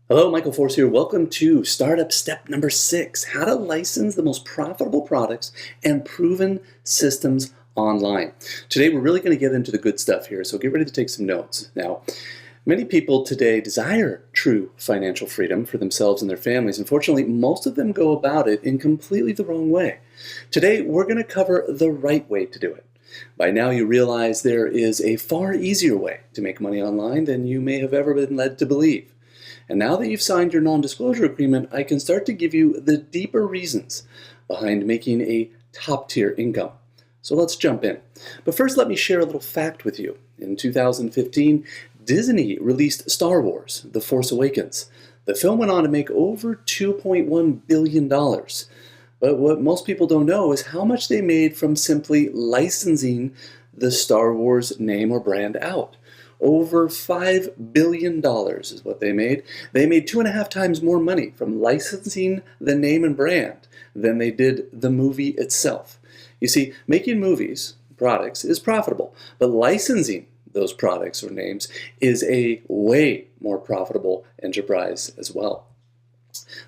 Hello, Michael Force here. Welcome to Startup Step number 6, how to license the most profitable products and proven systems online. Today, we're really going to get into the good stuff here, so get ready to take some notes. Now, many people today desire true financial freedom for themselves and their families. Unfortunately, most of them go about it in completely the wrong way. Today, we're going to cover the right way to do it. By now, you realize there is a far easier way to make money online than you may have ever been led to believe. And now that you've signed your non-disclosure agreement, I can start to give you the deeper reasons behind making a top-tier income. So let's jump in. But first, let me share a little fact with you. In 2015, Disney released Star Wars: The Force Awakens. The film went on to make over $2.1 billion. But what most people don't know is how much they made from simply licensing the Star Wars name or brand out. Over $5 billion is what they made. They made 2.5 times more money from licensing the name and brand than they did the movie itself. You see, making movies, products, is profitable, but licensing those products or names is a way more profitable enterprise as well.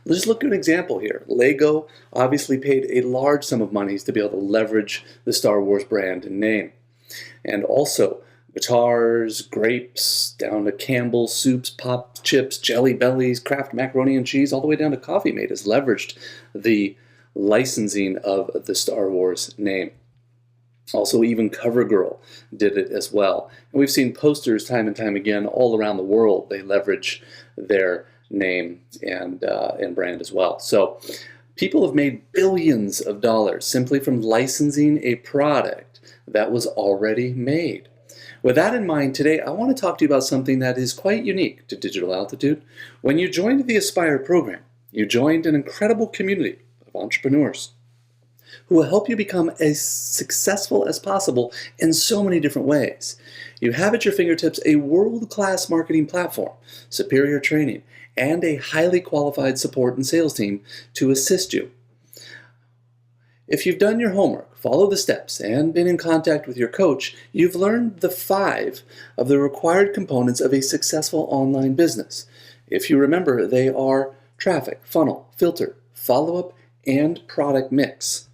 Let's look at an example here. Lego obviously paid a large sum of money to be able to leverage the Star Wars brand and name. And also, guitars, grapes, down to Campbell's soups, pop chips, Jelly Bellies, Kraft macaroni and cheese, all the way down to Coffee Mate has leveraged the licensing of the Star Wars name. Also, even CoverGirl did it as well. And we've seen posters time and time again all around the world. They leverage their name and brand as well. So people have made billions of dollars simply from licensing a product that was already made. With that in mind, today I want to talk to you about something that is quite unique to Digital Altitude. When you joined the Aspire program, you joined an incredible community of entrepreneurs who will help you become as successful as possible in so many different ways. You have at your fingertips a world-class marketing platform, superior training, and a highly qualified support and sales team to assist you. If you've done your homework, followed the steps, and been in contact with your coach, you've learned the 5 of the required components of a successful online business. If you remember, they are traffic, funnel, filter, follow-up, and product mix.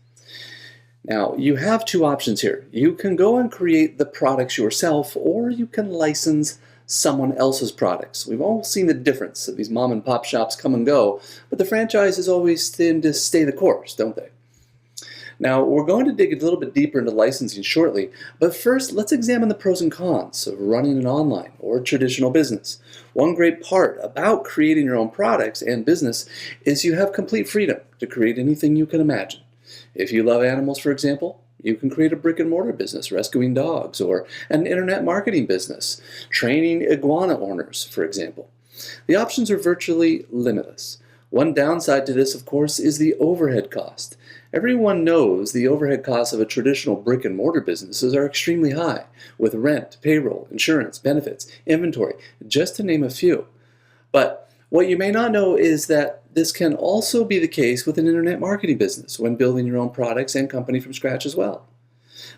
Now, you have 2 options here. You can go and create the products yourself, or you can license someone else's products. We've all seen the difference. These mom and pop shops come and go, but the franchises always tend to stay the course, don't they? Now, we're going to dig a little bit deeper into licensing shortly, but first, let's examine the pros and cons of running an online or traditional business. One great part about creating your own products and business is you have complete freedom to create anything you can imagine. If you love animals, for example, you can create a brick-and-mortar business rescuing dogs, or an internet marketing business training iguana owners, for example. The options are virtually limitless. One downside to this, of course, is the overhead cost. Everyone knows the overhead costs of a traditional brick-and-mortar businesses are extremely high, with rent, payroll, insurance, benefits, inventory, just to name a few. But what you may not know is that this can also be the case with an internet marketing business when building your own products and company from scratch as well.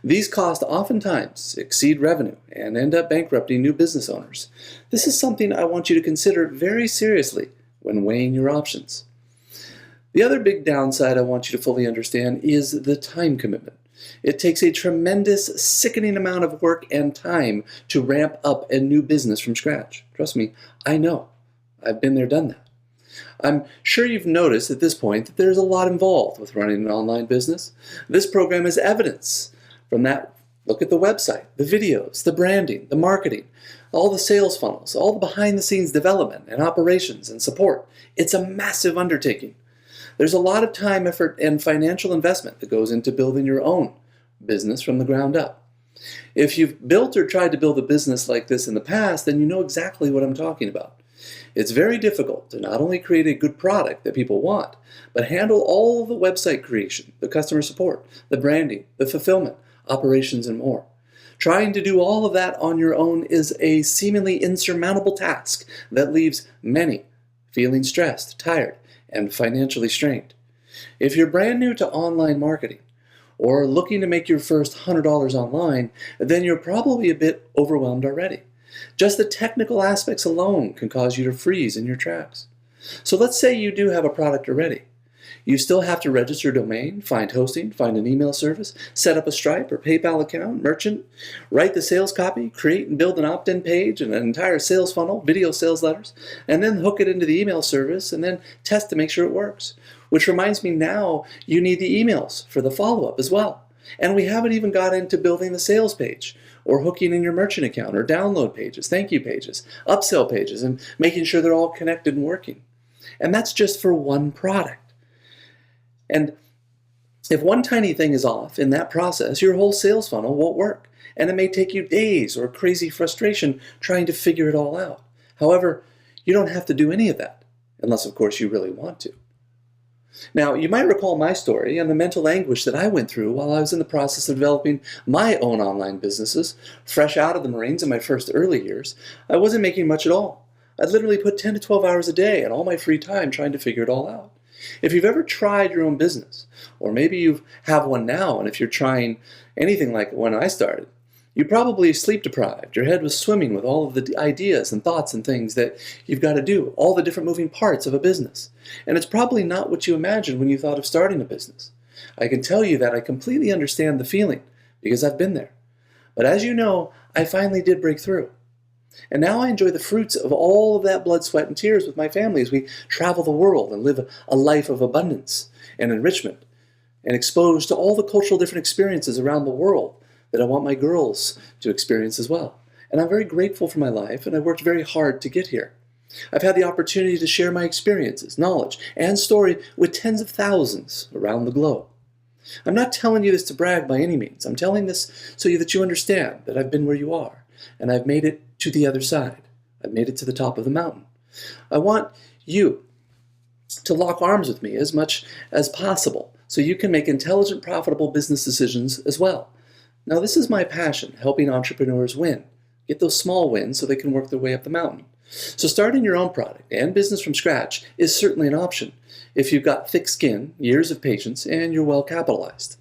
These costs oftentimes exceed revenue and end up bankrupting new business owners. This is something I want you to consider very seriously when weighing your options. The other big downside I want you to fully understand is the time commitment. It takes a tremendous, sickening amount of work and time to ramp up a new business from scratch. Trust me, I know. I've been there, done that. I'm sure you've noticed at this point that there's a lot involved with running an online business. This program is evidence from that. Look at the website, the videos, the branding, the marketing, all the sales funnels, all the behind-the-scenes development and operations and support. It's a massive undertaking. There's a lot of time, effort, and financial investment that goes into building your own business from the ground up. If you've built or tried to build a business like this in the past, then you know exactly what I'm talking about. It's very difficult to not only create a good product that people want, but handle all the website creation, the customer support, the branding, the fulfillment, operations, and more. Trying to do all of that on your own is a seemingly insurmountable task that leaves many feeling stressed, tired, and financially strained. If you're brand new to online marketing, or looking to make your first $100 online, then you're probably a bit overwhelmed already. Just the technical aspects alone can cause you to freeze in your tracks. So let's say you do have a product already. You still have to register a domain, find hosting, find an email service, set up a Stripe or PayPal account, merchant, write the sales copy, create and build an opt-in page and an entire sales funnel, video sales letters, and then hook it into the email service and then test to make sure it works. Which reminds me, now you need the emails for the follow-up as well. And we haven't even got into building the sales page or hooking in your merchant account or download pages, thank you pages, upsell pages, and making sure they're all connected and working. And that's just for one product. And if one tiny thing is off in that process, your whole sales funnel won't work. And it may take you days or crazy frustration trying to figure it all out. However, you don't have to do any of that, unless of course you really want to. Now, you might recall my story and the mental anguish that I went through while I was in the process of developing my own online businesses. Fresh out of the Marines in my first early years, I wasn't making much at all. I'd literally put 10 to 12 hours a day and all my free time trying to figure it all out. If you've ever tried your own business, or maybe you have one now, and if you're trying anything like when I started, you probably sleep deprived. Your head was swimming with all of the ideas and thoughts and things that you've got to do, all the different moving parts of a business. And it's probably not what you imagined when you thought of starting a business. I can tell you that I completely understand the feeling because I've been there. But as you know, I finally did break through. And now I enjoy the fruits of all of that blood, sweat, and tears with my family as we travel the world and live a life of abundance and enrichment and exposed to all the cultural different experiences around the world that I want my girls to experience as well. And I'm very grateful for my life, and I worked very hard to get here. I've had the opportunity to share my experiences, knowledge, and story with tens of thousands around the globe. I'm not telling you this to brag by any means. I'm telling this so that you understand that I've been where you are, and I've made it to the other side. I've made it to the top of the mountain. I want you to lock arms with me as much as possible so you can make intelligent, profitable business decisions as well. Now, this is my passion, helping entrepreneurs win. Get those small wins so they can work their way up the mountain. So starting your own product and business from scratch is certainly an option if you've got thick skin, years of patience, and you're well capitalized.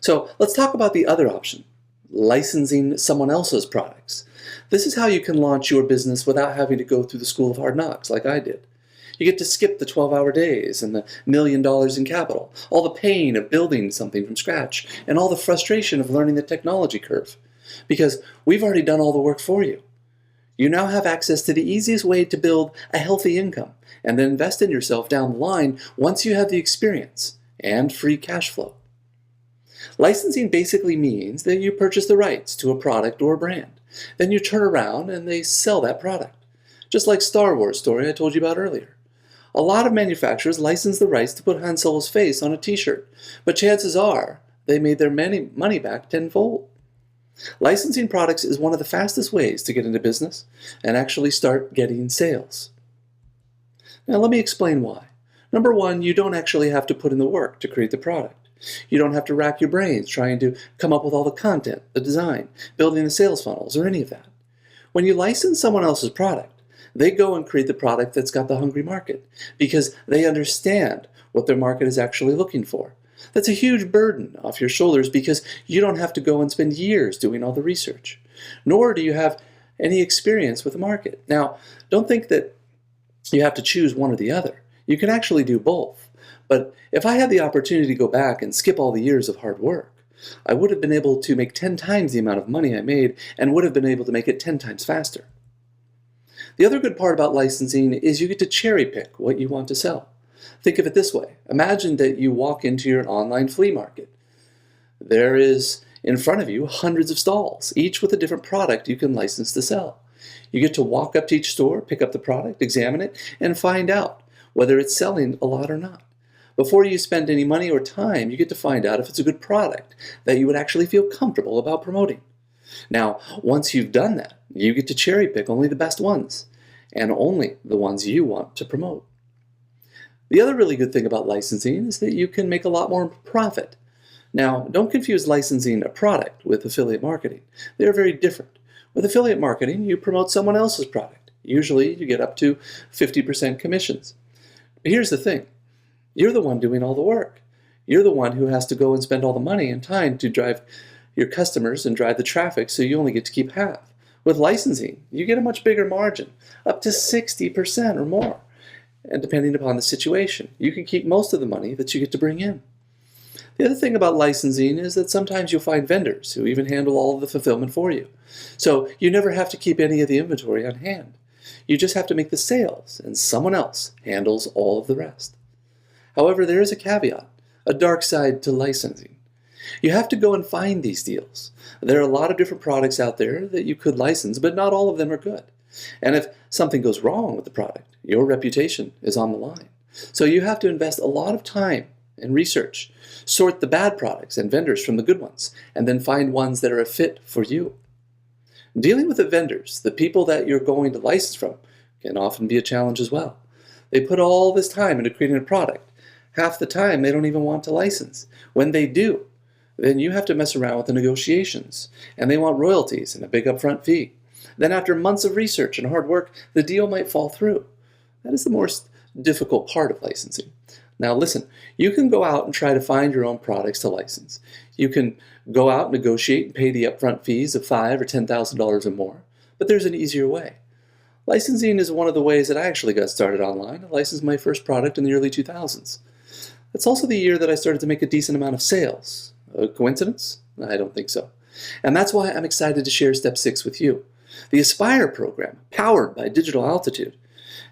So let's talk about the other option, licensing someone else's products. This is how you can launch your business without having to go through the school of hard knocks like I did. You get to skip the 12-hour days and the $1 million in capital, all the pain of building something from scratch, and all the frustration of learning the technology curve. Because we've already done all the work for you. You now have access to the easiest way to build a healthy income and then invest in yourself down the line once you have the experience and free cash flow. Licensing basically means that you purchase the rights to a product or a brand. Then you turn around and they sell that product. Just like Star Wars story I told you about earlier. A lot of manufacturers license the rights to put Han Solo's face on a t-shirt, but chances are they made their money back tenfold. Licensing products is one of the fastest ways to get into business and actually start getting sales. Now let me explain why. Number one, you don't actually have to put in the work to create the product. You don't have to rack your brains trying to come up with all the content, the design, building the sales funnels, or any of that. When you license someone else's product, they go and create the product that's got the hungry market because they understand what their market is actually looking for. That's a huge burden off your shoulders because you don't have to go and spend years doing all the research, nor do you have any experience with the market. Now, don't think that you have to choose one or the other. You can actually do both. But if I had the opportunity to go back and skip all the years of hard work, I would have been able to make 10 times the amount of money I made and would have been able to make it 10 times faster. The other good part about licensing is you get to cherry pick what you want to sell. Think of it this way. Imagine that you walk into your online flea market. There is in front of you hundreds of stalls, each with a different product you can license to sell. You get to walk up to each store, pick up the product, examine it, and find out whether it's selling a lot or not. Before you spend any money or time, you get to find out if it's a good product that you would actually feel comfortable about promoting. Now, once you've done that, you get to cherry pick only the best ones, and only the ones you want to promote. The other really good thing about licensing is that you can make a lot more profit. Now, don't confuse licensing a product with affiliate marketing. They're very different. With affiliate marketing, you promote someone else's product. Usually, you get up to 50% commissions. But here's the thing. You're the one doing all the work. You're the one who has to go and spend all the money and time to drive your customers and drive the traffic, so you only get to keep half. With licensing, you get a much bigger margin, up to 60% or more. And depending upon the situation, you can keep most of the money that you get to bring in. The other thing about licensing is that sometimes you'll find vendors who even handle all of the fulfillment for you. So you never have to keep any of the inventory on hand. You just have to make the sales, and someone else handles all of the rest. However, there is a caveat, a dark side to licensing. You have to go and find these deals. There are a lot of different products out there that you could license, but not all of them are good. And if something goes wrong with the product, your reputation is on the line. So you have to invest a lot of time and research, sort the bad products and vendors from the good ones, and then find ones that are a fit for you. Dealing with the vendors, the people that you're going to license from, can often be a challenge as well. They put all this time into creating a product. Half the time they don't even want to license. When they do, then you have to mess around with the negotiations, and they want royalties and a big upfront fee. Then after months of research and hard work, the deal might fall through. That is the most difficult part of licensing. Now listen, you can go out and try to find your own products to license. You can go out, negotiate, and pay the upfront fees of $5,000 or $10,000 or more, but there's an easier way. Licensing is one of the ways that I actually got started online. I licensed my first product in the early 2000s. That's also the year that I started to make a decent amount of sales. A coincidence? I don't think so. And that's why I'm excited to share Step 6 with you. The Aspire program, powered by Digital Altitude,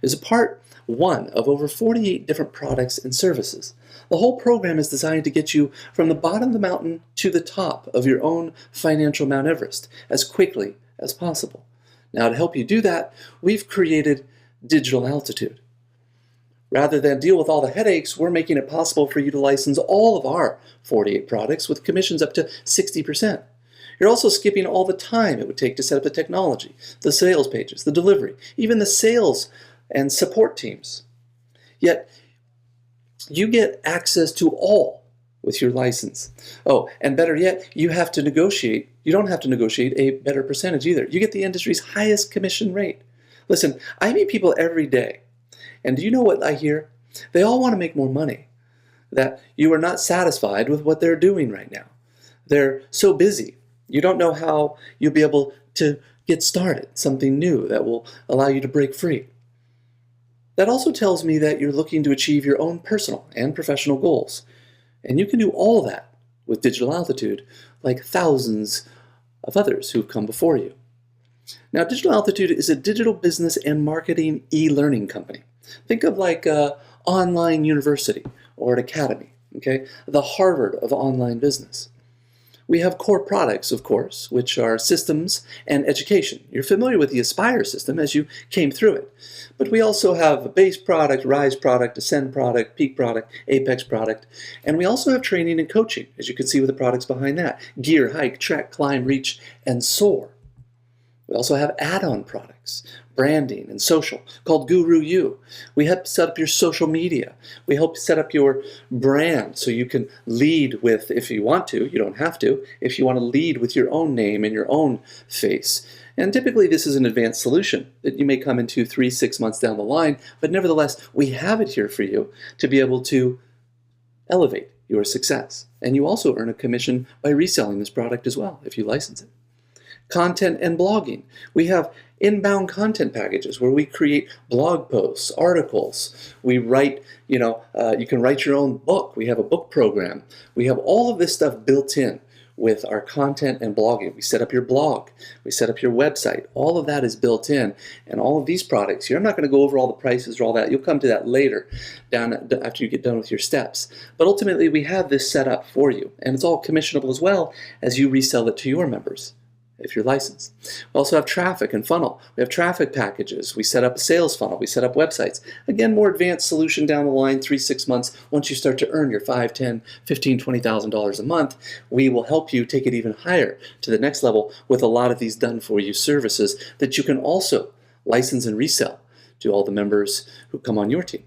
is a part one of over 48 different products and services. The whole program is designed to get you from the bottom of the mountain to the top of your own financial Mount Everest as quickly as possible. Now, to help you do that, we've created Digital Altitude. Rather than deal with all the headaches, we're making it possible for you to license all of our 48 products with commissions up to 60%. You're also skipping all the time it would take to set up the technology, the sales pages, the delivery, even the sales and support teams. Yet, you get access to all with your license. Oh, and better yet, you don't have to negotiate a better percentage either. You get the industry's highest commission rate. Listen, I meet people every day, and do you know what I hear? They all want to make more money, that you are not satisfied with what they're doing right now. They're so busy. You don't know how you'll be able to get started, something new that will allow you to break free. That also tells me that you're looking to achieve your own personal and professional goals. And you can do all that with Digital Altitude, like thousands of others who've come before you. Now, Digital Altitude is a digital business and marketing e-learning company. Think of like an online university or an academy, okay? The Harvard of online business. We have core products, of course, which are systems and education. You're familiar with the Aspire system as you came through it. But we also have a base product, rise product, ascend product, peak product, apex product. And we also have training and coaching, as you can see with the products behind that. Gear, hike, trek, climb, reach, and soar. We also have add-on products, branding and social, called Guru U. We help set up your social media. We help set up your brand so you can lead with, if you want to, you don't have to, if you want to lead with your own name and your own face. And typically this is an advanced solution that you may come into 3-6 months down the line, but nevertheless, we have it here for you to be able to elevate your success. And you also earn a commission by reselling this product as well, if you license it. Content and blogging. We have inbound content packages where we create blog posts, articles. We write, you can write your own book. We have a book program. We have all of this stuff built in with our content and blogging. We set up your blog. We set up your website. All of that is built in. And all of these products here, I'm not going to go over all the prices or all that. You'll come to that later after you get done with your steps. But ultimately, we have this set up for you. And it's all commissionable as well as you resell it to your members, if you're licensed. We also have traffic and funnel. We have traffic packages. We set up a sales funnel. We set up websites. Again, more advanced solution down the line, 3-6 months. Once you start to earn your $5,000, $10,000, $15,000, $20,000 a month, we will help you take it even higher to the next level with a lot of these done-for-you services that you can also license and resell to all the members who come on your team.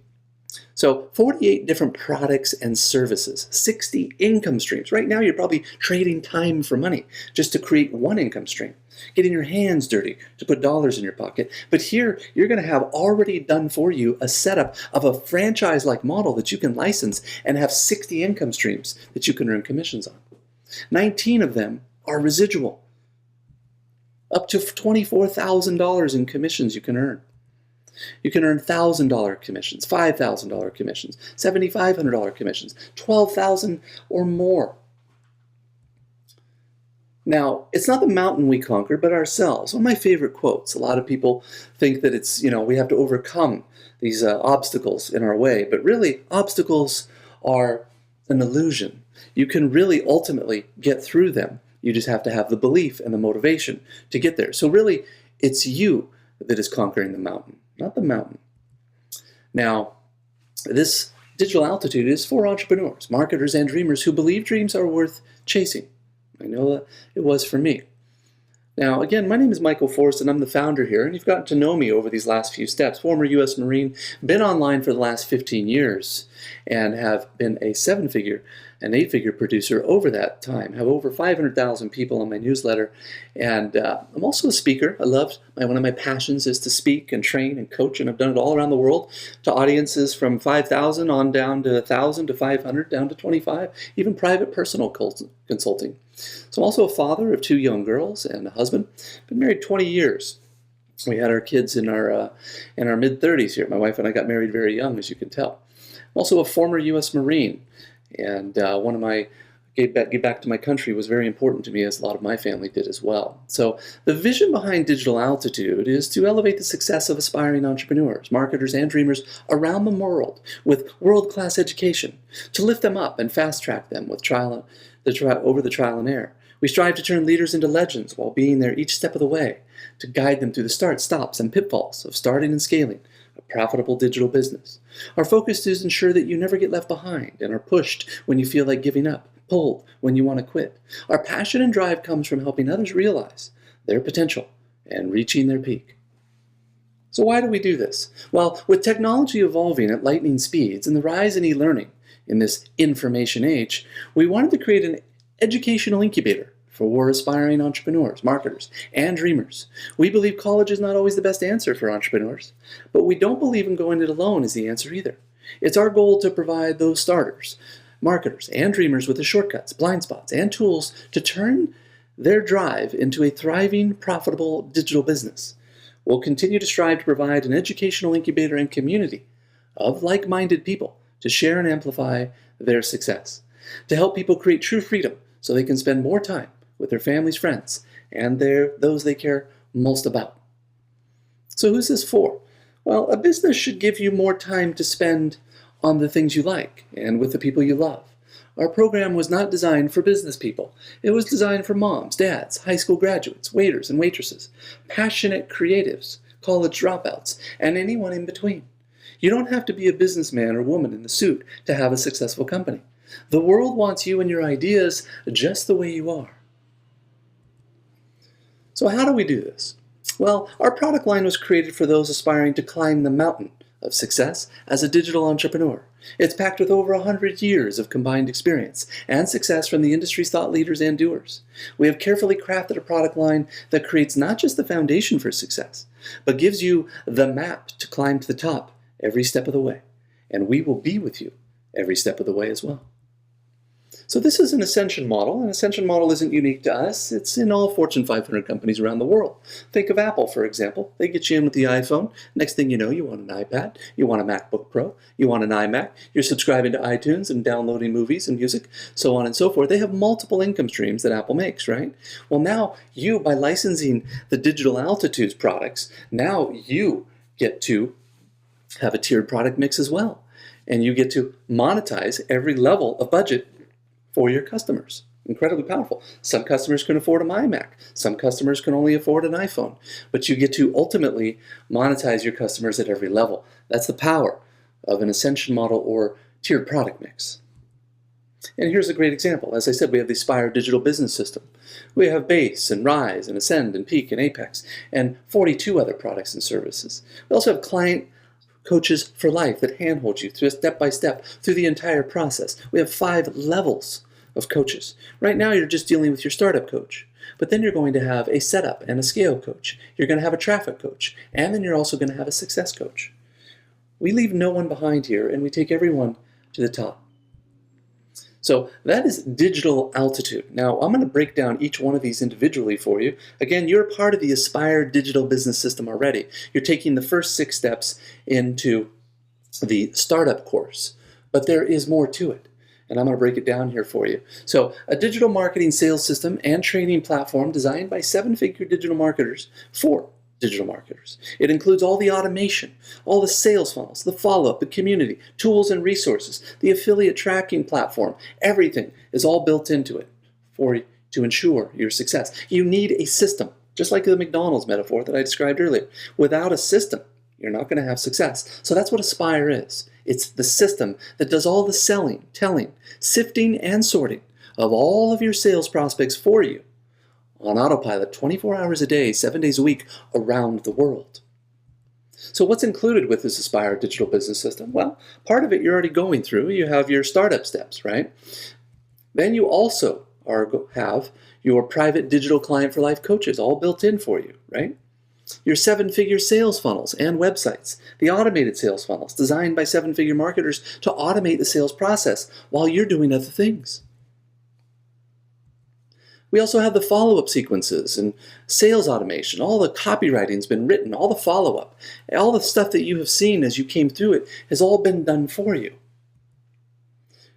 So 48 different products and services, 60 income streams. Right now you're probably trading time for money just to create one income stream, getting your hands dirty to put dollars in your pocket. But here you're going to have already done for you a setup of a franchise-like model that you can license and have 60 income streams that you can earn commissions on. 19 of them are residual, up to $24,000 in commissions you can earn. You can earn $1,000 commissions, $5,000 commissions, $7,500 commissions, $12,000 or more. Now, it's not the mountain we conquer, but ourselves. One of my favorite quotes. A lot of people think that it's, we have to overcome these obstacles in our way, but really, obstacles are an illusion. You can really ultimately get through them. You just have to have the belief and the motivation to get there. So really, it's you that is conquering the mountain, not the mountain. Now, this digital altitude is for entrepreneurs, marketers, and dreamers who believe dreams are worth chasing. I know that it was for me. Now, again, my name is Michael Forrest, and I'm the founder here, and you've gotten to know me over these last few steps. Former U.S. Marine, been online for the last 15 years, and have been a 7-figure and 8-figure producer over that time. Have over 500,000 people on my newsletter, and I'm also a speaker. One of my passions is to speak and train and coach, and I've done it all around the world to audiences from 5,000 on down to 1,000 to 500, down to 25, even private personal consulting. So I'm also a father of 2 young girls and a husband. Been married 20 years. We had our kids in our mid-30s here. My wife and I got married very young, as you can tell. I'm also a former U.S. Marine, and one of my get back to my country was very important to me, as a lot of my family did as well. So the vision behind Digital Altitude is to elevate the success of aspiring entrepreneurs, marketers, and dreamers around the world with world-class education, to lift them up and fast-track them with over the trial and error. We strive to turn leaders into legends while being there each step of the way, to guide them through the starts, stops, and pitfalls of starting and scaling a profitable digital business. Our focus is to ensure that you never get left behind and are pushed when you feel like giving up, pulled when you want to quit. Our passion and drive comes from helping others realize their potential and reaching their peak. So why do we do this? Well, with technology evolving at lightning speeds and the rise in e-learning in this information age, we wanted to create an educational incubator for aspiring entrepreneurs, marketers, and dreamers. We believe college is not always the best answer for entrepreneurs, but we don't believe in going it alone as the answer either. It's our goal to provide those starters, marketers, and dreamers with the shortcuts, blind spots, and tools to turn their drive into a thriving, profitable digital business. We'll continue to strive to provide an educational incubator and community of like-minded people to share and amplify their success, to help people create true freedom so they can spend more time with their families, friends, and those they care most about. So who's this for? Well, a business should give you more time to spend on the things you like and with the people you love. Our program was not designed for business people. It was designed for moms, dads, high school graduates, waiters and waitresses, passionate creatives, college dropouts, and anyone in between. You don't have to be a businessman or woman in the suit to have a successful company. The world wants you and your ideas just the way you are. So how do we do this? Well, our product line was created for those aspiring to climb the mountain of success as a digital entrepreneur. It's packed with over 100 years of combined experience and success from the industry's thought leaders and doers. We have carefully crafted a product line that creates not just the foundation for success, but gives you the map to climb to the top every step of the way. And we will be with you every step of the way as well. So this is an Ascension model. An Ascension model isn't unique to us. It's in all Fortune 500 companies around the world. Think of Apple, for example. They get you in with the iPhone. Next thing you know, you want an iPad, you want a MacBook Pro, you want an iMac, you're subscribing to iTunes and downloading movies and music, so on and so forth. They have multiple income streams that Apple makes, right? Well, now you, by licensing the Digital Altitudes products, now you get to have a tiered product mix as well. And you get to monetize every level of budget for your customers. Incredibly powerful. Some customers can afford an iMac. Some customers can only afford an iPhone. But you get to ultimately monetize your customers at every level. That's the power of an Ascension model or tiered product mix. And here's a great example. As I said, we have the Aspire digital business system. We have Base and Rise and Ascend and Peak and Apex and 42 other products and services. We also have client coaches for life that handhold you through step by step through the entire process. We have 5 levels of coaches. Right now you're just dealing with your startup coach, but then you're going to have a setup and a scale coach. You're going to have a traffic coach, and then you're also going to have a success coach. We leave no one behind here, and we take everyone to the top. So that is digital altitude. Now I'm going to break down each one of these individually for you. Again, you're a part of the Aspire Digital Business System already. You're taking the first 6 steps into the startup course, but there is more to it. And I'm going to break it down here for you. So a digital marketing sales system and training platform designed by 7-figure digital marketers for digital marketers. It includes all the automation, all the sales funnels, the follow-up, the community, tools and resources, the affiliate tracking platform. Everything is all built into it for you to ensure your success. You need a system, just like the McDonald's metaphor that I described earlier. Without a system, you're not going to have success. So that's what Aspire is. It's the system that does all the selling, telling, sifting, and sorting of all of your sales prospects for you on autopilot 24 hours a day, 7 days a week around the world. So what's included with this Aspire Digital Business System? Well, part of it you're already going through. You have your startup steps, right? Then you also have your private digital client for life coaches all built in for you, right? Your 7-figure sales funnels and websites, the automated sales funnels designed by 7-figure marketers to automate the sales process while you're doing other things. We also have the follow-up sequences and sales automation. All the copywriting's been written, all the follow-up, all the stuff that you have seen as you came through it has all been done for you.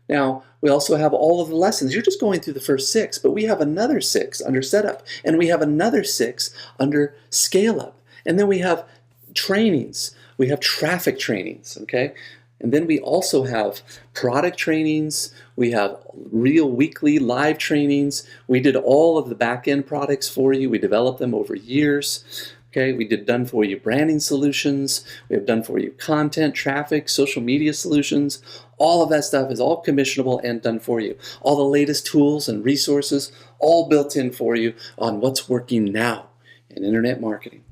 Now, we also have all of the lessons. You're just going through the first 6, but we have another 6 under setup, and we have another 6 under scale up. And then we have trainings. We have traffic trainings, okay? And then we also have product trainings. We have real weekly live trainings. We did all of the back-end products for you. We developed them over years. Okay, we did done for you branding solutions. We have done for you content, traffic, social media solutions. All of that stuff is all commissionable and done for you. All the latest tools and resources, all built in for you on what's working now in internet marketing.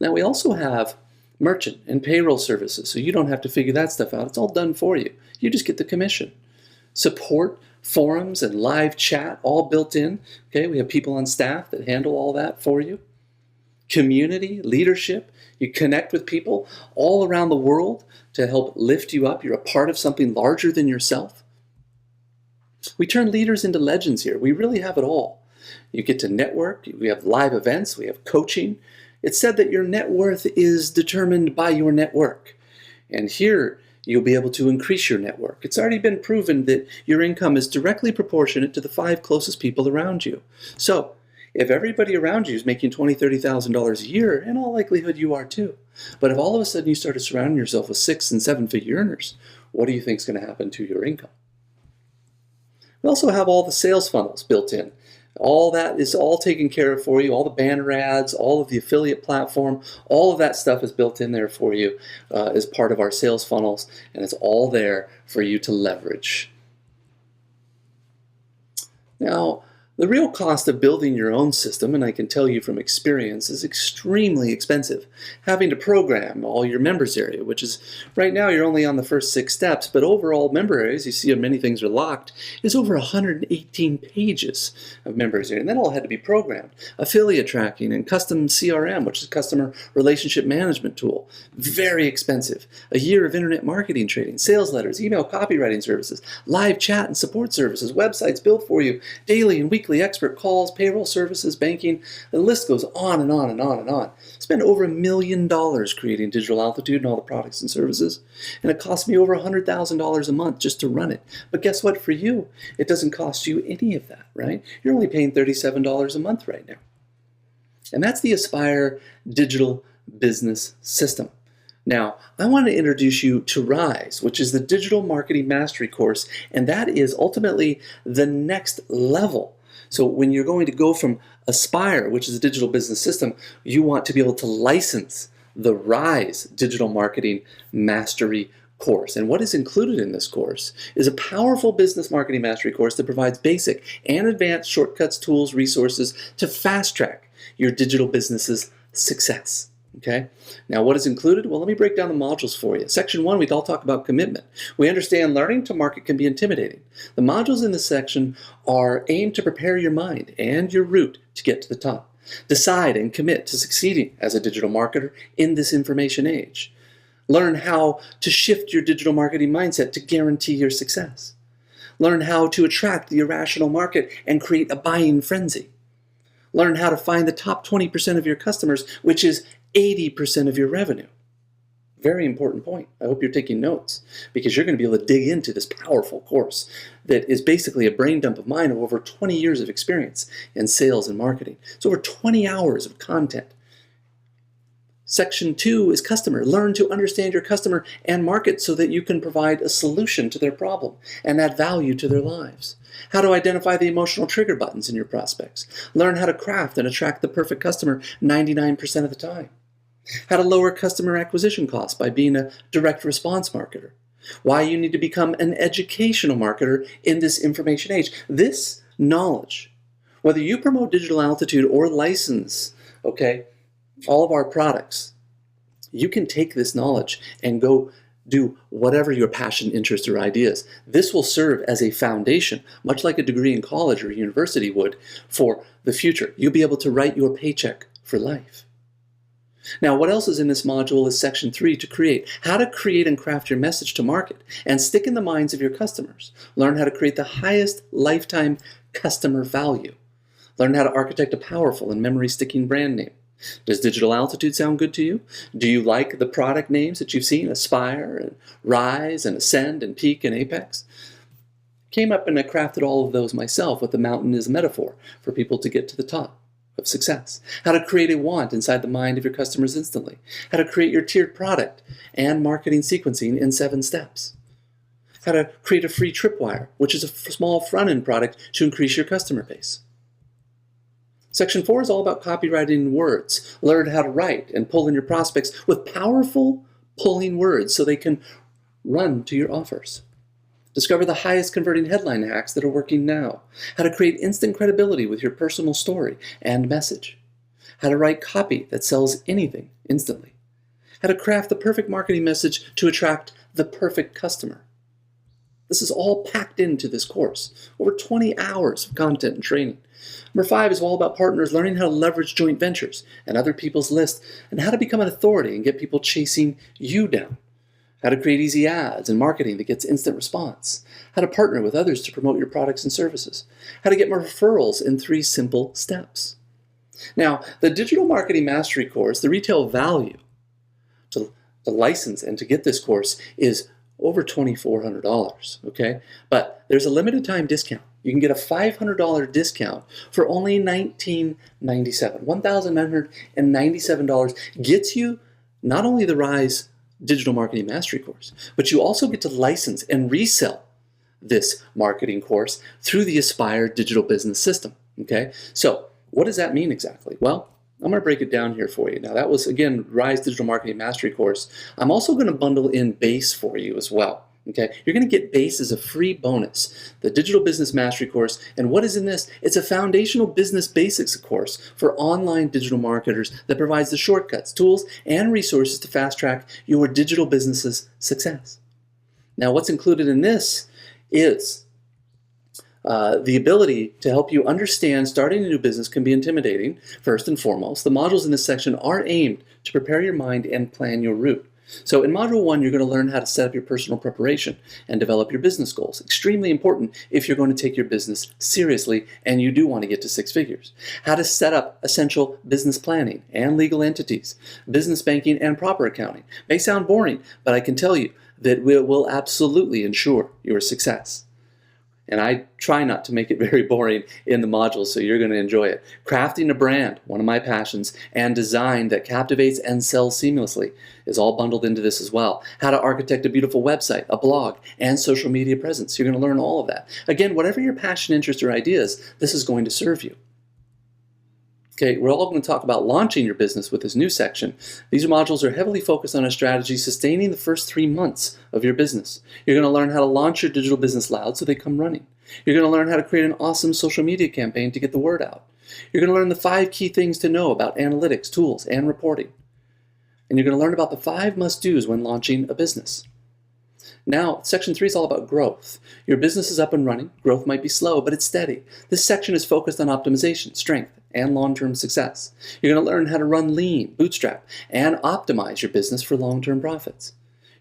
Now we also have merchant and payroll services, so you don't have to figure that stuff out. It's all done for you. You just get the commission. Support, forums, and live chat all built in. Okay, we have people on staff that handle all that for you. Community, leadership, you connect with people all around the world to help lift you up. You're a part of something larger than yourself. We turn leaders into legends here. We really have it all. You get to network. We have live events. We have coaching. It's said that your net worth is determined by your network. And here, you'll be able to increase your network. It's already been proven that your income is directly proportionate to the 5 closest people around you. So, if everybody around you is making $20,000, $30,000 a year, in all likelihood you are too. But if all of a sudden you started surrounding yourself with 6- and 7-figure earners, what do you think is going to happen to your income? We also have all the sales funnels built in. All that is all taken care of for you, all the banner ads, all of the affiliate platform, all of that stuff is built in there for you as part of our sales funnels, and it's all there for you to leverage. Now, the real cost of building your own system, and I can tell you from experience, is extremely expensive. Having to program all your members area, which is right now you're only on the first 6 steps, but overall member areas, you see how many things are locked, is over 118 pages of members area, and that all had to be programmed. Affiliate tracking and custom CRM, which is customer relationship management tool, very expensive. A year of internet marketing training, sales letters, email copywriting services, live chat and support services, websites built for you, daily and weekly expert calls, payroll services, banking. The list goes on and on and on and on. Spent over $1 million creating Digital Altitude and all the products and services, and it cost me over $100,000 a month just to run it. But guess what? For you, it doesn't cost you any of that, right? You're only paying $37 a month right now. And that's the Aspire Digital Business System. Now, I want to introduce you to Rise, which is the Digital Marketing Mastery course, and that is ultimately the next level. So when you're going to go from Aspire, which is a digital business system, you want to be able to license the Rise Digital Marketing Mastery course. And what is included in this course is a powerful business marketing mastery course that provides basic and advanced shortcuts, tools, resources to fast track your digital business's success. Okay. Now, what is included? Well, let me break down the modules for you. Section 1, we all talk about commitment. We understand learning to market can be intimidating. The modules in this section are aimed to prepare your mind and your route to get to the top. Decide and commit to succeeding as a digital marketer in this information age. Learn how to shift your digital marketing mindset to guarantee your success. Learn how to attract the irrational market and create a buying frenzy. Learn how to find the top 20% of your customers, which is 80% of your revenue. Very important point. I hope you're taking notes because you're going to be able to dig into this powerful course that is basically a brain dump of mine of over 20 years of experience in sales and marketing. It's over 20 hours of content. Section 2 is customer. Learn to understand your customer and market so that you can provide a solution to their problem and add value to their lives. How to identify the emotional trigger buttons in your prospects. Learn how to craft and attract the perfect customer 99% of the time. How to lower customer acquisition costs by being a direct response marketer. Why you need to become an educational marketer in this information age. This knowledge, whether you promote Digital Altitude or license, all of our products, you can take this knowledge and go do whatever your passion, interest, or ideas. This will serve as a foundation, much like a degree in college or university would, for the future. You'll be able to write your paycheck for life. Now, what else is in this module is Section 3, to create. How to create and craft your message to market and stick in the minds of your customers. Learn how to create the highest lifetime customer value. Learn how to architect a powerful and memory-sticking brand name. Does Digital Altitude sound good to you? Do you like the product names that you've seen? Aspire, and Rise, and Ascend, and Peak, and Apex? Came up and I crafted all of those myself with the mountain as a metaphor for people to get to the top of success. How to create a want inside the mind of your customers instantly. How to create your tiered product and marketing sequencing in 7 steps. How to create a free tripwire, which is a small front-end product to increase your customer base. Section 4 is all about copywriting words. Learn how to write and pull in your prospects with powerful pulling words so they can run to your offers. Discover the highest converting headline hacks that are working now. How to create instant credibility with your personal story and message. How to write copy that sells anything instantly. How to craft the perfect marketing message to attract the perfect customer. This is all packed into this course. Over 20 hours of content and training. Number 5 is all about partners, learning how to leverage joint ventures and other people's lists, and how to become an authority and get people chasing you down. How to create easy ads and marketing that gets instant response. How to partner with others to promote your products and services. How to get more referrals in 3 simple steps. Now, the Digital Marketing Mastery course, the retail value to the license and to get this course is over $2,400, okay? But there's a limited time discount. You can get a $500 discount for only $1,997. $1,997 gets you not only the Rise Digital Marketing Mastery course, but you also get to license and resell this marketing course through the Aspire Digital Business System, okay? So what does that mean exactly? Well, I'm going to break it down here for you. Now that was, again, Rise Digital Marketing Mastery course. I'm also going to bundle in Base for you as well. Okay, you're going to get Base as a free bonus, the Digital Business Mastery course. And what is in this? It's a foundational business basics course for online digital marketers that provides the shortcuts, tools, and resources to fast track your digital business's success. Now, what's included in this is the ability to help you understand starting a new business can be intimidating, first and foremost. The modules in this section are aimed to prepare your mind and plan your route. So in Module 1, you're going to learn how to set up your personal preparation and develop your business goals. Extremely important if you're going to take your business seriously and you do want to get to 6 figures. How to set up essential business planning and legal entities, business banking and proper accounting. May sound boring, but I can tell you that it will absolutely ensure your success. And I try not to make it very boring in the modules, so you're going to enjoy it. Crafting a brand, one of my passions, and design that captivates and sells seamlessly is all bundled into this as well. How to architect a beautiful website, a blog, and social media presence. You're going to learn all of that. Again, whatever your passion, interest, or ideas, this is going to serve you. Okay, we're all going to talk about launching your business with this new section. These modules are heavily focused on a strategy sustaining the first 3 months of your business. You're going to learn how to launch your digital business loud so they come running. You're going to learn how to create an awesome social media campaign to get the word out. You're going to learn the 5 key things to know about analytics, tools, and reporting. And you're going to learn about the 5 must-dos when launching a business. Now, Section 3 is all about growth. Your business is up and running. Growth might be slow, but it's steady. This section is focused on optimization, strength, and long-term success. You're going to learn how to run lean, bootstrap, and optimize your business for long-term profits.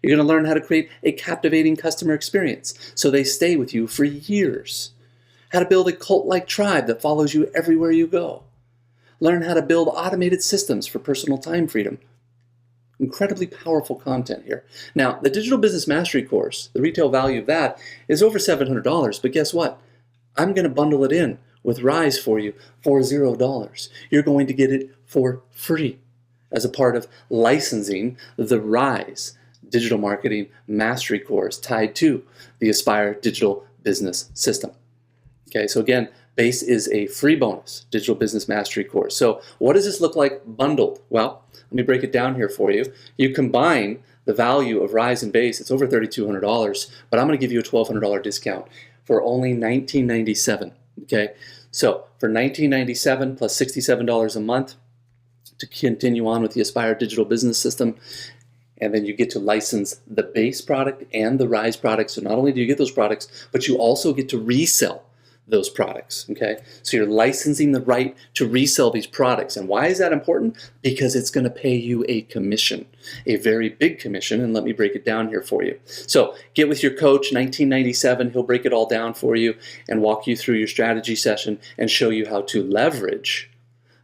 You're going to learn how to create a captivating customer experience so they stay with you for years. How to build a cult-like tribe that follows you everywhere you go. Learn how to build automated systems for personal time freedom. Incredibly powerful content here. Now, the Digital Business Mastery course, the retail value of that is over $700, but guess what? I'm going to bundle it in with Rise for you for $0. You're going to get it for free as a part of licensing the Rise Digital Marketing Mastery course tied to the Aspire Digital Business System. Okay, so again, Base is a free bonus Digital Business Mastery course. So what does this look like bundled? Well, let me break it down here for you. You combine the value of Rise and Base, it's over $3,200, but I'm going to give you a $1,200 discount for only $19.97. Okay, so for $19.97 plus $67 a month to continue on with the Aspire Digital Business System, and then you get to license the Base product and the Rise product. So not only do you get those products, but you also get to resell those products, okay? So you're licensing the right to resell these products. And why is that important? Because it's going to pay you a commission, a very big commission, and let me break it down here for you. So get with your coach, $19.97, he'll break it all down for you and walk you through your strategy session and show you how to leverage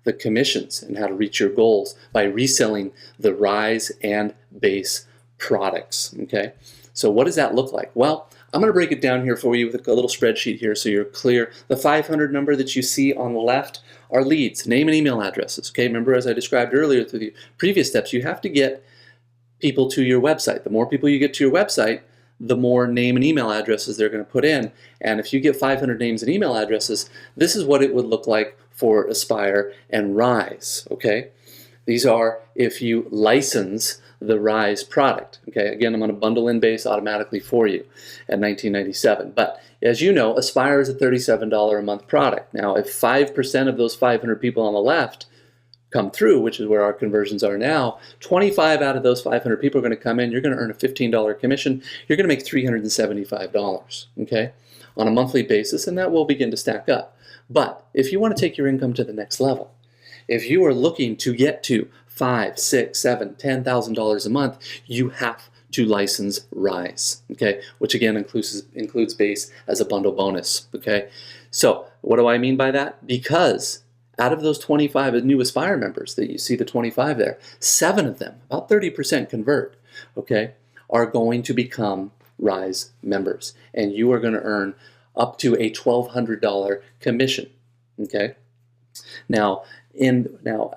the commissions and how to reach your goals by reselling the Rise and Base products, okay? So what does that look like? Well, I'm going to break it down here for you with a little spreadsheet here so you're clear. The 500 number that you see on the left are leads, name and email addresses. Okay, remember as I described earlier through the previous steps, you have to get people to your website. The more people you get to your website, the more name and email addresses they're going to put in. And if you get 500 names and email addresses, this is what it would look like for Aspire and Rise. Okay, these are if you license the Rise product. Okay, again, I'm going to bundle in Base automatically for you at $19.97. But as you know, Aspire is a $37 a month product. Now, if 5% of those 500 people on the left come through, which is where our conversions are now, 25 out of those 500 people are going to come in. You're going to earn a $15 commission. You're going to make $375, okay, on a monthly basis, and that will begin to stack up. But if you want to take your income to the next level, if you are looking to get to $5,000, $6,000, $7,000, $10,000 a month, you have to license Rise, okay, which again includes Base as a bundle bonus, okay. So what do I mean by that? Because out of those 25 new Aspire members that you see the 25 there, 7 of them, about 30% convert, okay, are going to become Rise members, and you are going to earn up to a $1,200 commission, okay. Now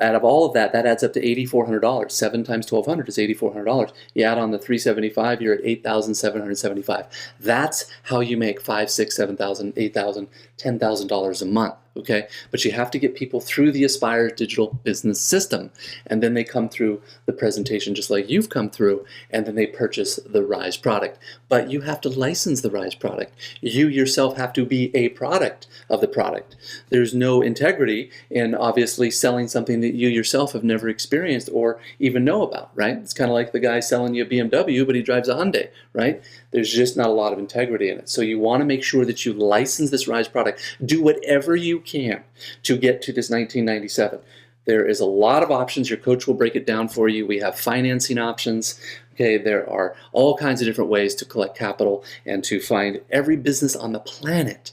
out of all of that, that adds up to $8,400. 7 times 1,200 is $8,400. You add on the $375, you're at $8,775. That's how you make $5,000, $6,000, $7,000, $8,000, $10,000 a month. Okay, but you have to get people through the Aspire Digital Business System, and then they come through the presentation just like you've come through, and then they purchase the Rise product. But you have to license the Rise product. You yourself have to be a product of the product. There's no integrity in obviously selling something that you yourself have never experienced or even know about, right? It's kind of like the guy selling you a BMW, but he drives a Hyundai, right? There's just not a lot of integrity in it. So you want to make sure that you license this Rise product. Do whatever you can to get to this $19.97. There is a lot of options. Your coach will break it down for you. We have financing options. Okay, there are all kinds of different ways to collect capital and to find. Every business on the planet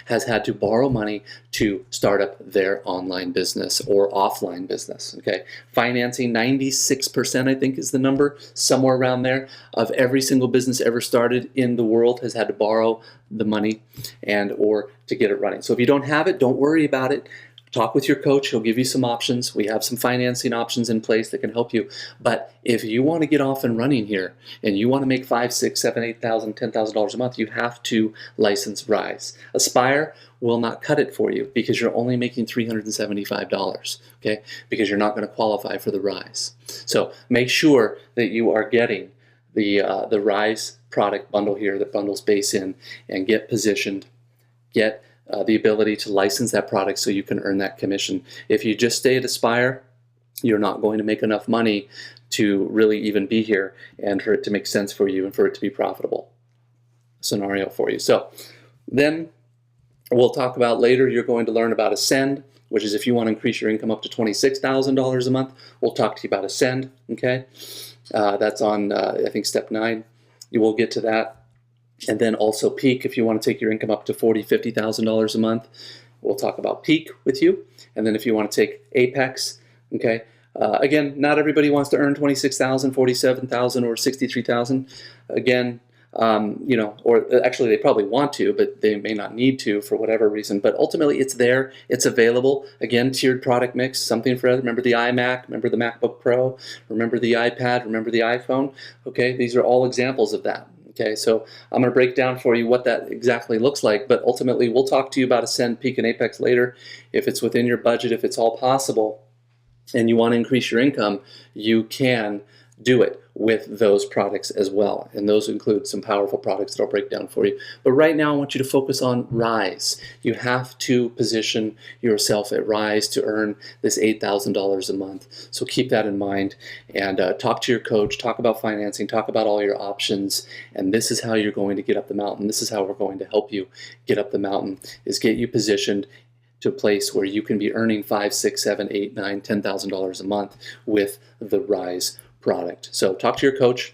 has had to borrow money to start up their online business or offline business. Okay, financing, 96% I think is the number, somewhere around there, of every single business ever started in the world has had to borrow the money and or to get it running. So if you don't have it, don't worry about it. Talk with your coach. He'll give you some options. We have some financing options in place that can help you. But if you want to get off and running here and you want to make $5,000, $6,000, $7,000, $8,000, $10,000 a month, you have to license Rise. Aspire will not cut it for you because you're only making $375, okay? Because you're not going to qualify for the Rise. So make sure that you are getting the Rise product bundle here that bundles Base in, and get positioned, get the ability to license that product so you can earn that commission. If you just stay at Aspire, you're not going to make enough money to really even be here and for it to make sense for you and for it to be profitable scenario for you. So then we'll talk about later, you're going to learn about Ascend. which is if you want to increase your income up to $26,000 a month, we'll talk to you about Ascend, okay? That's on, I think, step 9. You will get to that. And then also Peak, if you want to take your income up to $40,000, $50,000 a month, we'll talk about Peak with you. And then if you want to take Apex, okay? Again, not everybody wants to earn $26,000, $47,000, or $63,000. Again, or actually they probably want to, but they may not need to for whatever reason. But ultimately, it's there, it's available. Again, tiered product mix, something for remember the iMac, remember the MacBook Pro, remember the iPad, remember the iPhone. Okay, these are all examples of that. Okay, so I'm going to break down for you what that exactly looks like, but ultimately we'll talk to you about Ascend, Peak, and Apex later. If it's within your budget, if it's all possible, and you want to increase your income, you can do it with those products as well. And those include some powerful products that I'll break down for you. But right now I want you to focus on Rise. You have to position yourself at Rise to earn this $8,000 a month. So keep that in mind and talk to your coach, talk about financing, talk about all your options. And this is how you're going to get up the mountain. This is how we're going to help you get up the mountain, is get you positioned to a place where you can be earning $5,000, $6,000, $7,000, $8,000, $10,000 a month with the Rise product. So talk to your coach.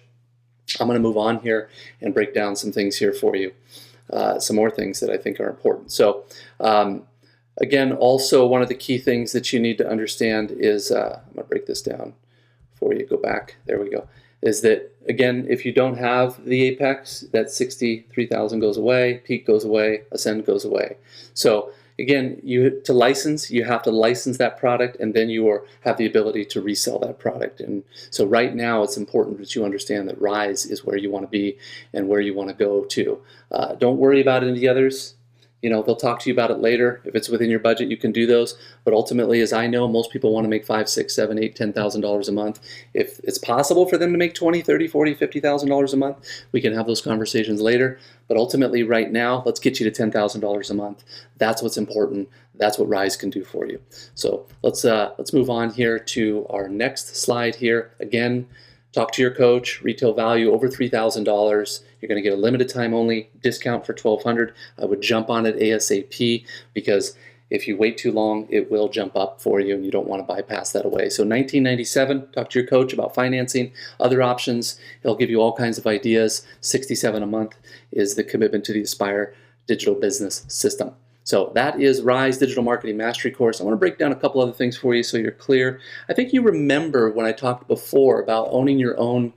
I'm going to move on here and break down some things here for you, some more things that I think are important. So again, also one of the key things that you need to understand is, I'm going to break this down for you. Go back. There we go. Is that, again, if you don't have the Apex, that $63,000 goes away, Peak goes away, Ascend goes away. So again, to license, you have to license that product, and then you have the ability to resell that product. And so right now, it's important that you understand that Rise is where you want to be and where you want to go to. Don't worry about any of the others. They'll talk to you about it later. If it's within your budget, you can do those. But ultimately, as I know, most people want to make $5,000, $6,000, $7,000, $8,000, $10,000 a month. If it's possible for them to make $20,000, $30,000, $40,000, $50,000 a month, we can have those conversations later. But ultimately, right now, let's get you to $10,000 a month. That's what's important. That's what Rise can do for you. So let's move on here to our next slide here. Again, talk to your coach. Retail value over $3,000. You're going to get a limited time only discount for $1,200. I would jump on it ASAP, because if you wait too long, it will jump up for you, and you don't want to bypass that away. So $19.97, talk to your coach about financing, other options. He'll give you all kinds of ideas. $67 a month is the commitment to the Aspire Digital Business System. So that is Rise Digital Marketing Mastery Course. I want to break down a couple other things for you so you're clear. I think you remember when I talked before about owning your own,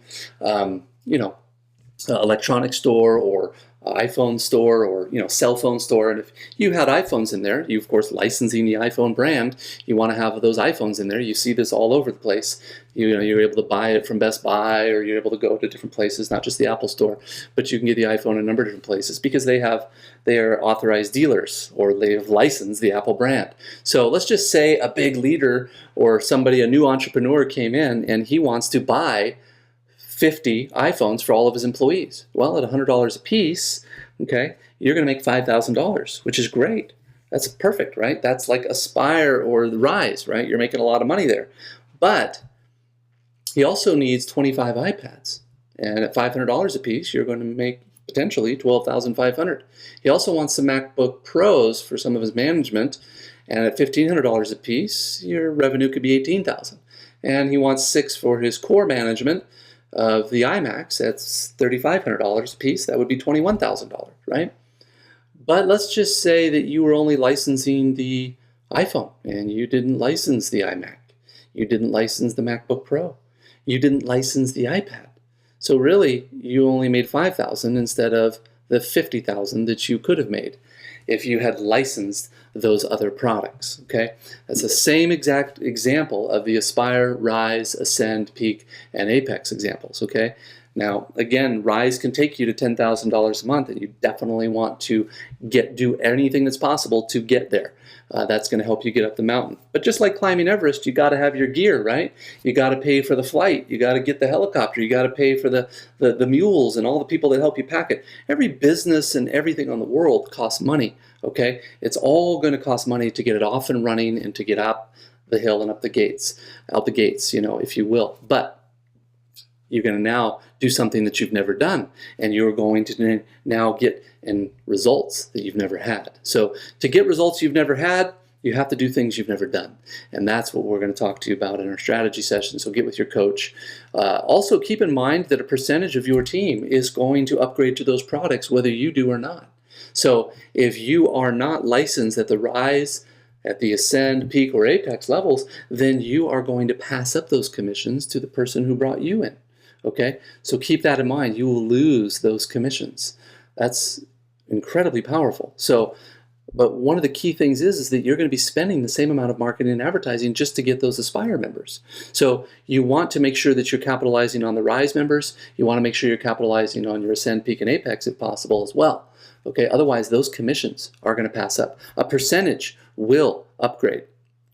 electronic store or iPhone store or cell phone store. And if you had iPhones in there, you of course licensing the iPhone brand, you want to have those iPhones in there. You see this all over the place. You're able to buy it from Best Buy, or you're able to go to different places, not just the Apple store, but you can get the iPhone in a number of different places because they are authorized dealers, or they've licensed the Apple brand. So let's just say a big leader or a new entrepreneur came in and he wants to buy 50 iPhones for all of his employees. Well, at $100 a piece, okay, you're going to make $5,000, which is great. That's perfect, right? That's like Aspire or the Rise, right? You're making a lot of money there. But he also needs 25 iPads. And at $500 a piece, you're going to make potentially $12,500. He also wants some MacBook Pros for some of his management. And at $1,500 a piece, your revenue could be $18,000. And he wants 6 for his core management of the iMacs. That's $3,500 a piece. That would be $21,000, right? But let's just say that you were only licensing the iPhone and you didn't license the iMac. You didn't license the MacBook Pro. You didn't license the iPad. So really, you only made $5,000 instead of the $50,000 that you could have made if you had licensed those other products, okay? That's the same exact example of the Aspire, Rise, Ascend, Peak, and Apex examples, okay? Now, again, Rise can take you to $10,000 a month, and you definitely want to do anything that's possible to get there. That's going to help you get up the mountain. But just like climbing Everest, you got to have your gear, right? You got to pay for the flight. You got to get the helicopter. You got to pay for the mules and all the people that help you pack it. Every business and everything on the world costs money, okay? It's all going to cost money to get it off and running and to get up the hill and out the gates, if you will. But you're going to now do something that you've never done, and you're going to now get results that you've never had. So to get results you've never had, you have to do things you've never done. And that's what we're going to talk to you about in our strategy session. So get with your coach. Also, keep in mind that a percentage of your team is going to upgrade to those products, whether you do or not. So if you are not licensed at the Rise, at the Ascend, Peak, or Apex levels, then you are going to pass up those commissions to the person who brought you in. Okay? So keep that in mind. You will lose those commissions. That's incredibly powerful. But one of the key things is that you're going to be spending the same amount of marketing and advertising just to get those Aspire members. So you want to make sure that you're capitalizing on the Rise members. You want to make sure you're capitalizing on your Ascend, Peak, and Apex if possible as well. Okay, otherwise those commissions are going to pass up. A percentage will upgrade,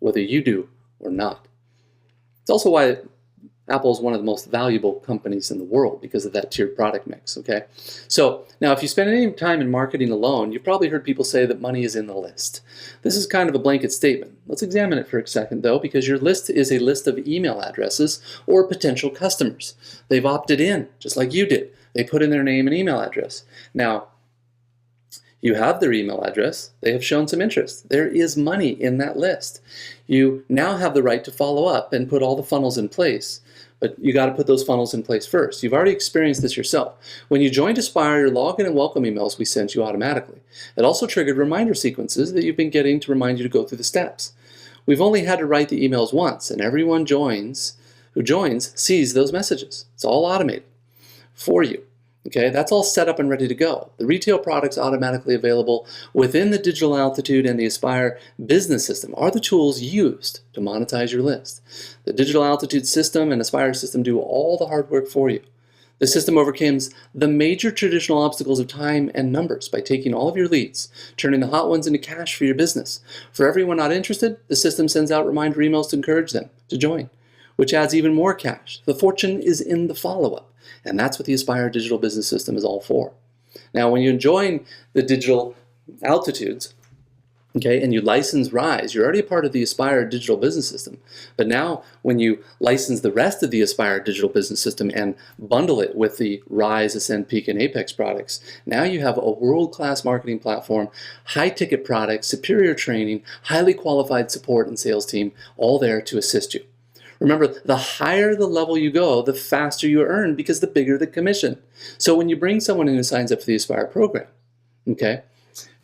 whether you do or not. It's also why Apple is one of the most valuable companies in the world because of that tiered product mix, okay? So now if you spend any time in marketing alone, you've probably heard people say that money is in the list. This is kind of a blanket statement. Let's examine it for a second though, because your list is a list of email addresses or potential customers. They've opted in, just like you did. They put in their name and email address. Now, you have their email address. They have shown some interest. There is money in that list. You now have the right to follow up and put all the funnels in place, but you got to put those funnels in place first. You've already experienced this yourself. When you joined Aspire, your login and welcome emails we sent you automatically. It also triggered reminder sequences that you've been getting to remind you to go through the steps. We've only had to write the emails once, and everyone who joins sees those messages. It's all automated for you. Okay, that's all set up and ready to go. The retail products automatically available within the Digital Altitude and the Aspire business system are the tools used to monetize your list. The Digital Altitude system and Aspire system do all the hard work for you. The system overcomes the major traditional obstacles of time and numbers by taking all of your leads, turning the hot ones into cash for your business. For everyone not interested, the system sends out reminder emails to encourage them to join, which adds even more cash. The fortune is in the follow-up. And that's what the Aspire Digital Business System is all for. Now, when you join the Digital Altitudes, okay, and you license Rise, you're already a part of the Aspire Digital Business System. But now, when you license the rest of the Aspire Digital Business System and bundle it with the Rise, Ascend, Peak, and Apex products, now you have a world-class marketing platform, high-ticket products, superior training, highly qualified support and sales team, all there to assist you. Remember, the higher the level you go, the faster you earn because the bigger the commission. So when you bring someone in who signs up for the Aspire program, okay,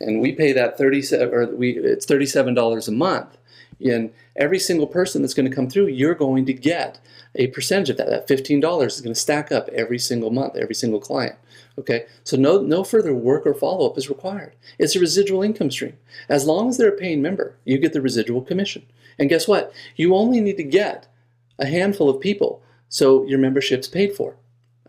and we pay that it's $37 a month, and every single person that's going to come through, you're going to get a percentage of that. That $15 is going to stack up every single month, every single client. Okay, so no further work or follow-up is required. It's a residual income stream. As long as they're a paying member, you get the residual commission. And guess what? You only need to get a handful of people so your membership's paid for.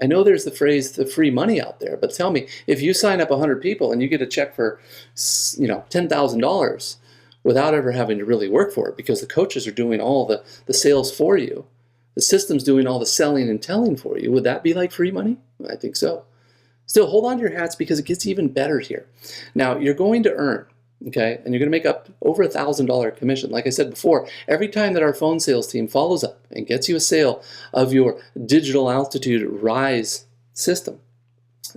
I know there's the phrase, the free money out there, but tell me, if you sign up 100 people and you get a check for, $10,000 without ever having to really work for it because the coaches are doing all the sales for you, the system's doing all the selling and telling for you, would that be like free money? I think so. Still, hold on to your hats because it gets even better here. Now, you're going to earn, okay, and you're going to make up over $1,000 commission. Like I said before, every time that our phone sales team follows up and gets you a sale of your Digital Altitude Rise system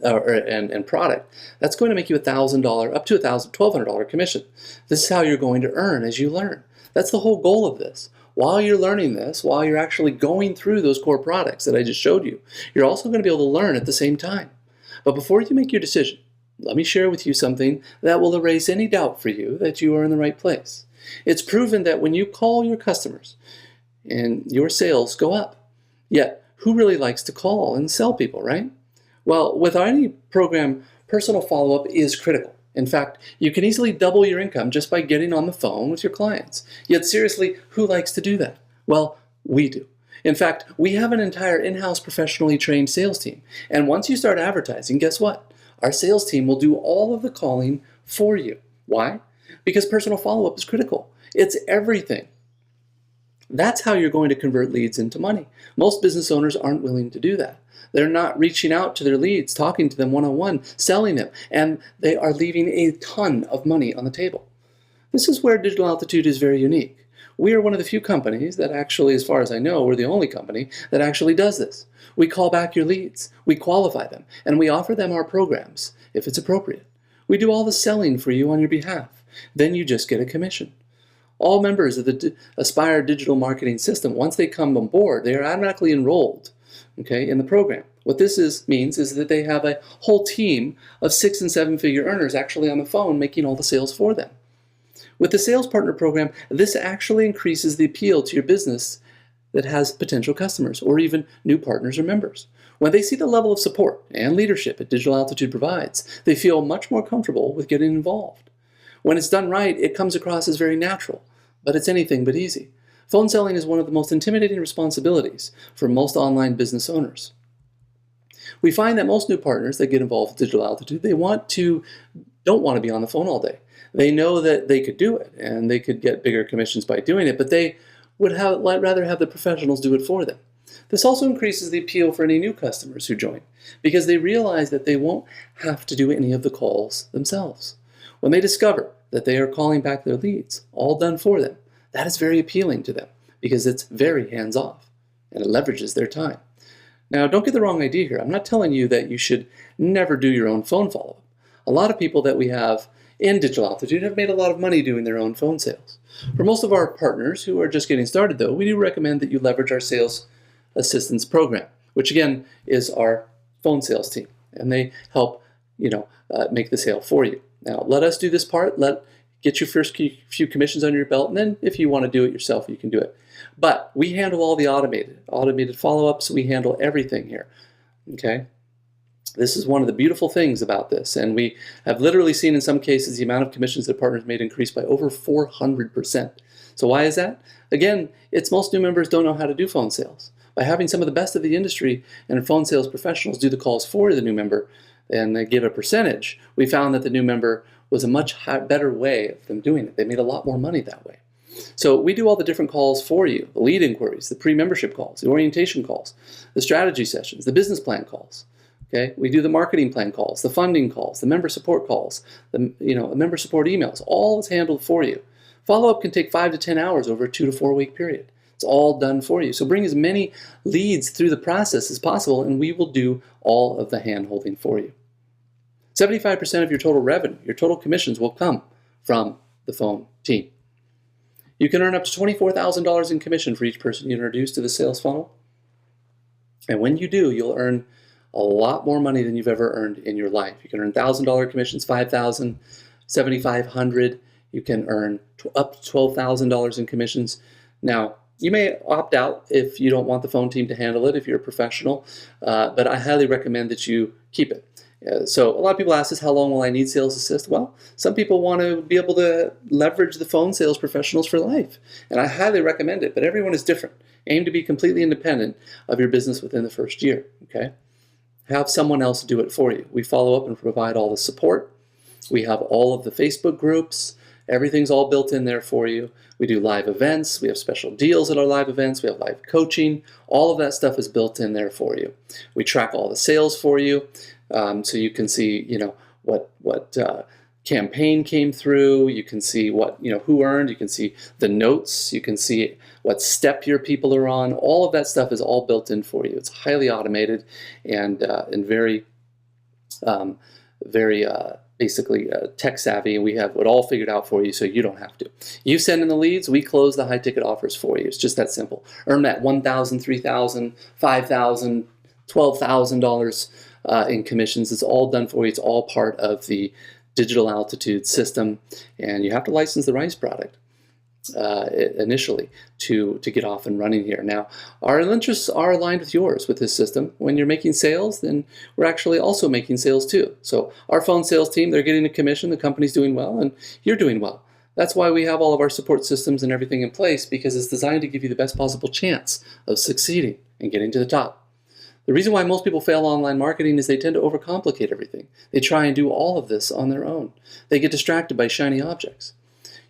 and product, that's going to make you $1,000 up to $1,200 commission. This is how you're going to earn as you learn. That's the whole goal of this. While you're learning this, while you're actually going through those core products that I just showed you, you're also going to be able to learn at the same time. But before you make your decision, let me share with you something that will erase any doubt for you that you are in the right place. It's proven that when you call your customers and your sales go up. Yet, who really likes to call and sell people, right? Well, with any program, personal follow-up is critical. In fact, you can easily double your income just by getting on the phone with your clients. Yet seriously, who likes to do that? Well, we do. In fact, we have an entire in-house professionally trained sales team. And once you start advertising, guess what? Our sales team will do all of the calling for you. Why? Because personal follow-up is critical. It's everything. That's how you're going to convert leads into money. Most business owners aren't willing to do that. They're not reaching out to their leads, talking to them one-on-one, selling them, and they are leaving a ton of money on the table. This is where Digital Altitude is very unique. We are one of the few companies that actually, as far as I know, we're the only company that actually does this. We call back your leads, we qualify them, and we offer them our programs if it's appropriate. We do all the selling for you on your behalf. Then you just get a commission. All members of the Aspire digital marketing system, once they come on board, they are automatically enrolled, okay, in the program. What this means is that they have a whole team of 6- and 7-figure earners actually on the phone making all the sales for them. With the Sales Partner Program, this actually increases the appeal to your business that has potential customers or even new partners or members. When they see the level of support and leadership that Digital Altitude provides, they feel much more comfortable with getting involved. When it's done right, it comes across as very natural, but it's anything but easy. Phone selling is one of the most intimidating responsibilities for most online business owners. We find that most new partners that get involved with Digital Altitude, they don't want to be on the phone all day. They know that they could do it and they could get bigger commissions by doing it, but they would rather have the professionals do it for them. This also increases the appeal for any new customers who join because they realize that they won't have to do any of the calls themselves. When they discover that they are calling back their leads, all done for them, that is very appealing to them because it's very hands-off and it leverages their time. Now, don't get the wrong idea here. I'm not telling you that you should never do your own phone follow-up. A lot of people that we have in Digital Altitude have made a lot of money doing their own phone sales. For most of our partners who are just getting started, though, we do recommend that you leverage our Sales Assistance Program, which again is our phone sales team, and they help make the sale for you. Now, let us do this part. Get your first few commissions under your belt, and then if you want to do it yourself, you can do it. But we handle all the automated follow-ups. We handle everything here. Okay. This is one of the beautiful things about this, and we have literally seen in some cases the amount of commissions that partners made increase by over 400%. So why is that? Again, it's most new members don't know how to do phone sales. By having some of the best of the industry and phone sales professionals do the calls for the new member and they give a percentage, we found that the new member was a much better way of them doing it. They made a lot more money that way. So we do all the different calls for you, the lead inquiries, the pre-membership calls, the orientation calls, the strategy sessions, the business plan calls. Okay, we do the marketing plan calls, the funding calls, the member support calls, the member support emails. All is handled for you. Follow-up can take 5 to 10 hours over a 2 to 4 week period. It's all done for you. So bring as many leads through the process as possible, and we will do all of the hand-holding for you. 75% of your total revenue, your total commissions will come from the phone team. You can earn up to $24,000 in commission for each person you introduce to the sales funnel. And when you do, you'll earn a lot more money than you've ever earned in your life. You can earn $1,000 commissions, $5,000, $7,500. You can earn up to $12,000 in commissions. Now, you may opt out if you don't want the phone team to handle it, if you're a professional, but I highly recommend that you keep it. So a lot of people ask us, how long will I need Sales Assist? Well, some people want to be able to leverage the phone sales professionals for life, and I highly recommend it, but everyone is different. Aim to be completely independent of your business within the first year, okay? Have someone else do it for you. We follow up and provide all the support. We have all of the Facebook groups. Everything's all built in there for you. We do live events. We have special deals at our live events. We have live coaching. All of that stuff is built in there for you. We track all the sales for you, so you can see, what campaign came through. You can see what, who earned. You can see the notes. You can see what step your people are on. All of that stuff is all built in for you. It's highly automated and very basically tech savvy, and we have it all figured out for you so you don't have to. You send in the leads, we close the high ticket offers for you. It's just that simple. Earn that $1,000, $3,000, $5,000, $12,000 in commissions. It's all done for you. It's all part of the Digital Altitude system, and you have to license the RISE product initially to get off and running here. Now, our interests are aligned with yours with this system. When you're making sales, then we're actually also making sales too. So our phone sales team, they're getting a commission, the company's doing well, and you're doing well. That's why we have all of our support systems and everything in place, because it's designed to give you the best possible chance of succeeding and getting to the top. The reason why most people fail online marketing is they tend to overcomplicate everything. They try and do all of this on their own. They get distracted by shiny objects.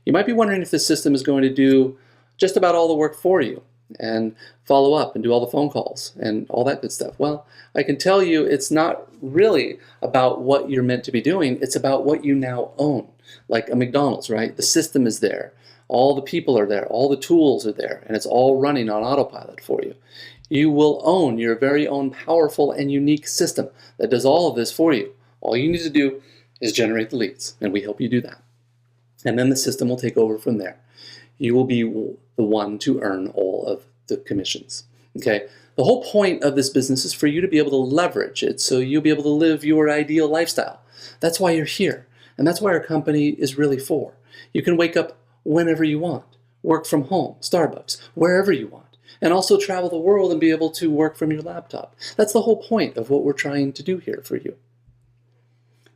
You might be wondering if this system is going to do just about all the work for you and follow up and do all the phone calls and all that good stuff. Well, I can tell you it's not really about what you're meant to be doing. It's about what you now own. Like a McDonald's, right? The system is there. All the people are there. All the tools are there. And it's all running on autopilot for you. You will own your very own powerful and unique system that does all of this for you. All you need to do is generate the leads, and we help you do that. And then the system will take over from there. you will be the one to earn all of the commissions. Okay? The whole point of this business is for you to be able to leverage it so you'll be able to live your ideal lifestyle. That's why you're here. And that's why our company is really for. You can wake up whenever you want, work from home, Starbucks, wherever you want, and also travel the world and be able to work from your laptop. That's the whole point of what we're trying to do here for you.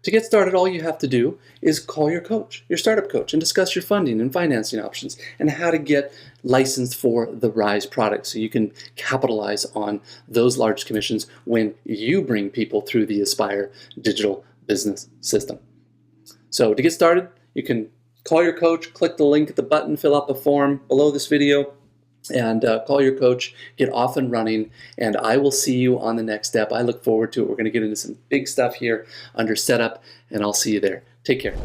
To get started, all you have to do is call your coach, your startup coach, and discuss your funding and financing options and how to get licensed for the Rise product so you can capitalize on those large commissions when you bring people through the Aspire digital business system. So to get started, you can call your coach, click the link at the button, fill out the form below this video, and call your coach, get off and running, and I will see you on the next step. I look forward to it. We're going to get into some big stuff here under setup, and I'll see you there. Take care.